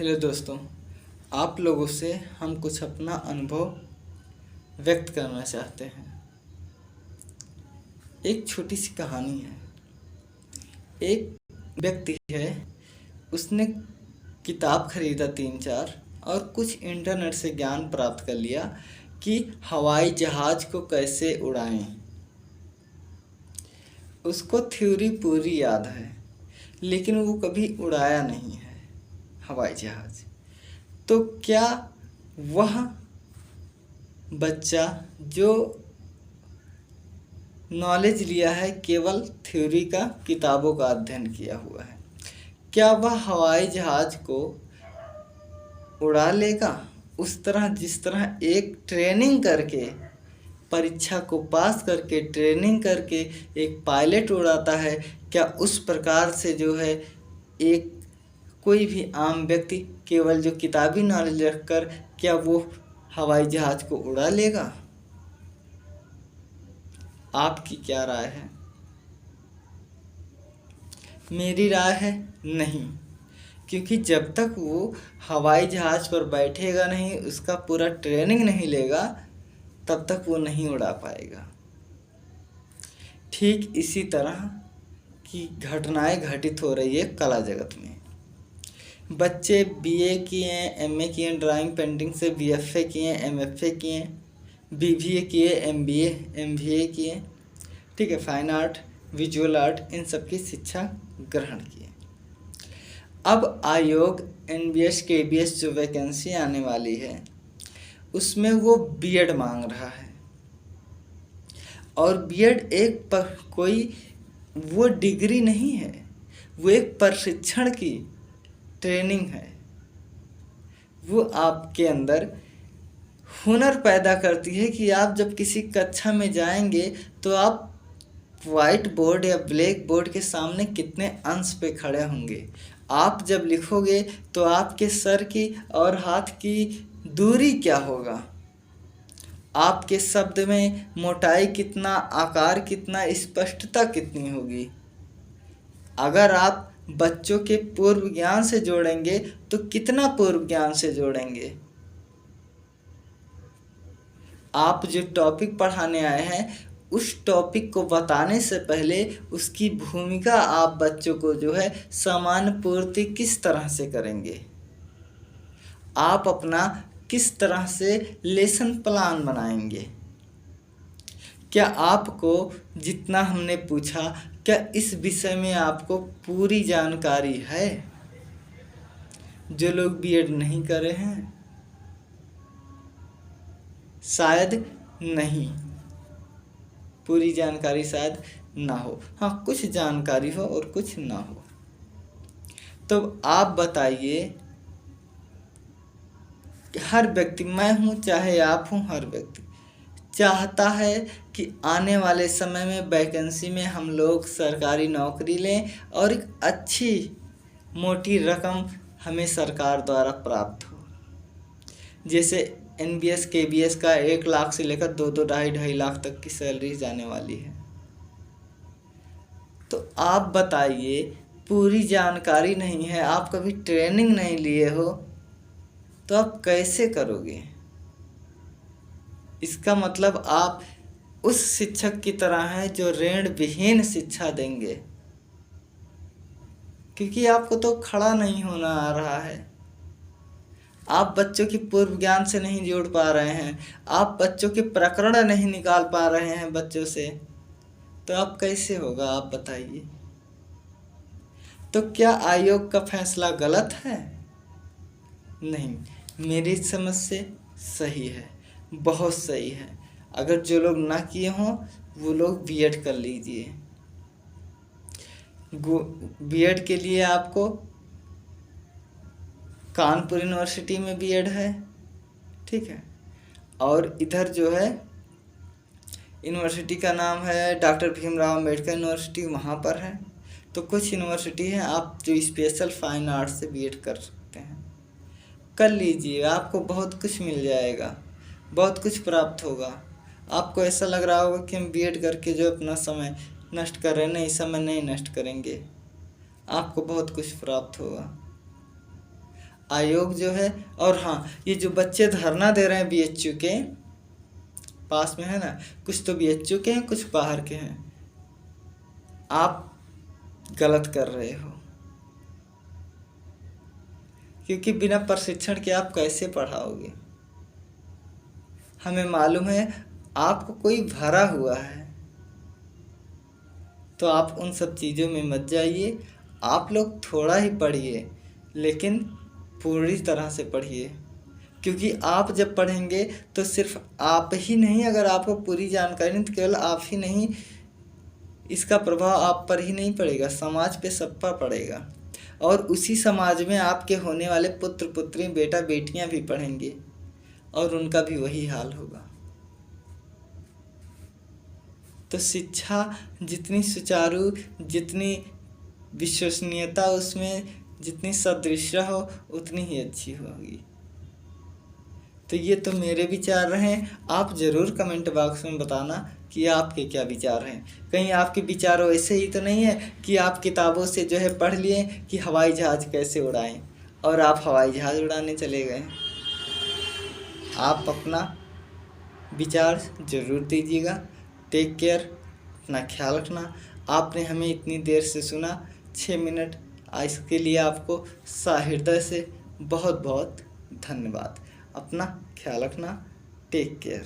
Hello दोस्तों, आप लोगों से हम कुछ अपना अनुभव व्यक्त करना चाहते हैं। एक छोटी सी कहानी है। एक व्यक्ति है, उसने किताब खरीदा 3-4 और कुछ इंटरनेट से ज्ञान प्राप्त कर लिया कि हवाई जहाज को कैसे उड़ाएं। उसको थ्योरी पूरी याद है, लेकिन वो कभी उड़ाया नहीं है हवाई जहाज। तो क्या वह बच्चा जो नॉलेज लिया है केवल थ्योरी का, किताबों का अध्ययन किया हुआ है, क्या वह हवाई जहाज को उड़ा लेगा उस तरह जिस तरह एक ट्रेनिंग करके, परीक्षा को पास करके, ट्रेनिंग करके एक पायलट उड़ाता है? क्या उस प्रकार से जो है एक कोई भी आम व्यक्ति केवल जो किताबी नॉलेज रखकर क्या वो हवाई जहाज को उड़ा लेगा? आपकी क्या राय है? मेरी राय है नहीं, क्योंकि जब तक वो हवाई जहाज पर बैठेगा नहीं, उसका पूरा ट्रेनिंग नहीं लेगा, तब तक वो नहीं उड़ा पाएगा। ठीक इसी तरह की घटनाएं घटित हो रही है कला जगत में। बच्चे बीए किए हैं, एमए किए हैं ड्राइंग पेंटिंग से, बीएफए किए हैं, एमएफए किए हैं, बीबीए किए, एमबीए एमबीए किए, ठीक है, फाइन आर्ट, विजुअल आर्ट, इन सब की शिक्षा ग्रहण किए। अब आयोग एनबीएस केबीएस जो वैकेंसी आने वाली है उसमें वो बीएड मांग रहा है। और बीएड एक कोई वो डिग्री नहीं है, वो एक प्रशिक्षण की ट्रेनिंग है। वो आपके अंदर हुनर पैदा करती है कि आप जब किसी कक्षा में जाएंगे तो आप वाइट बोर्ड या ब्लैक बोर्ड के सामने कितने अंश पे खड़े होंगे। आप जब लिखोगे तो आपके सर की और हाथ की दूरी क्या होगा, आपके शब्द में मोटाई कितना, आकार कितना, स्पष्टता कितनी होगी। अगर आप बच्चों के पूर्व ज्ञान से जोड़ेंगे तो कितना पूर्व ज्ञान से जोड़ेंगे। आप जो टॉपिक पढ़ाने आए हैं उस टॉपिक को बताने से पहले उसकी भूमिका आप बच्चों को जो है सामान्य पूर्ति किस तरह से करेंगे, आप अपना किस तरह से लेसन प्लान बनाएंगे। क्या आपको जितना हमने पूछा, क्या इस विषय में आपको पूरी जानकारी है? जो लोग बीएड नहीं कर रहे हैं शायद नहीं, पूरी जानकारी शायद ना हो, हाँ कुछ जानकारी हो और कुछ ना हो। तो आप बताइए, हर व्यक्ति, मैं हूँ चाहे आप हूँ, हर व्यक्ति चाहता है कि आने वाले समय में वैकेंसी में हम लोग सरकारी नौकरी लें और एक अच्छी मोटी रकम हमें सरकार द्वारा प्राप्त हो। जैसे एनबीएस केबीएस का 1 लाख से लेकर 2-2, 2.5 लाख तक की सैलरी जाने वाली है। तो आप बताइए, पूरी जानकारी नहीं है, आप कभी ट्रेनिंग नहीं लिए हो, तो आप कैसे करोगे? इसका मतलब आप उस शिक्षक की तरह हैं जो ऋण विहीन शिक्षा देंगे, क्योंकि आपको तो खड़ा नहीं होना आ रहा है। आप बच्चों की पूर्व ज्ञान से नहीं जोड़ पा रहे हैं, आप बच्चों के प्रकरण नहीं निकाल पा रहे हैं बच्चों से, तो अब कैसे होगा आप बताइए। तो क्या आयोग का फैसला गलत है? नहीं, मेरी समझ से सही है, बहुत सही है। अगर जो लोग ना किए हों वो लोग बीएड कर लीजिए। बीएड के लिए आपको कानपुर यूनिवर्सिटी में बीएड है, ठीक है, और इधर जो है यूनिवर्सिटी का नाम है डॉक्टर भीमराव अम्बेडकर यूनिवर्सिटी, वहाँ पर है। तो कुछ यूनिवर्सिटी हैं आप जो स्पेशल फाइन आर्ट्स से बीएड कर सकते हैं, कर लीजिए, आपको बहुत कुछ मिल जाएगा, बहुत कुछ प्राप्त होगा। आपको ऐसा लग रहा होगा कि हम बीएड करके जो अपना समय नष्ट कर रहे हैं, नहीं, समय नहीं नष्ट करेंगे, आपको बहुत कुछ प्राप्त होगा। आयोग जो है, और हाँ, ये जो बच्चे धरना दे रहे हैं बीएचयू के पास में है ना, कुछ तो बीएचयू के हैं, कुछ बाहर के हैं, आप गलत कर रहे हो, क्योंकि बिना प्रशिक्षण के आप कैसे पढ़ाओगे। हमें मालूम है आपको कोई भरा हुआ है, तो आप उन सब चीज़ों में मत जाइए। आप लोग थोड़ा ही पढ़िए, लेकिन पूरी तरह से पढ़िए, क्योंकि आप जब पढ़ेंगे तो सिर्फ आप ही नहीं, अगर आपको पूरी जानकारी नहीं तो केवल आप ही नहीं, इसका प्रभाव आप पर ही नहीं पड़ेगा, समाज पे सब पर पड़ेगा। और उसी समाज में आपके होने वाले पुत्र पुत्री, बेटा बेटियां भी पढ़ेंगे और उनका भी वही हाल होगा। तो शिक्षा जितनी सुचारू, जितनी विश्वसनीयता उसमें जितनी सदृश हो, उतनी ही अच्छी होगी। तो ये तो मेरे विचार रहे। आप ज़रूर कमेंट बॉक्स में बताना कि आपके क्या विचार हैं। कहीं आपके विचार ऐसे ही तो नहीं है कि आप किताबों से जो है पढ़ लिए कि हवाई जहाज़ कैसे उड़ाएं और आप हवाई जहाज़ उड़ाने चले गए। आप अपना विचार ज़रूर दीजिएगा। टेक केयर, अपना ख्याल रखना। आपने हमें इतनी देर से सुना, 6 मिनट, इसके लिए आपको सहृदय से बहुत बहुत धन्यवाद। अपना ख्याल रखना। Take care.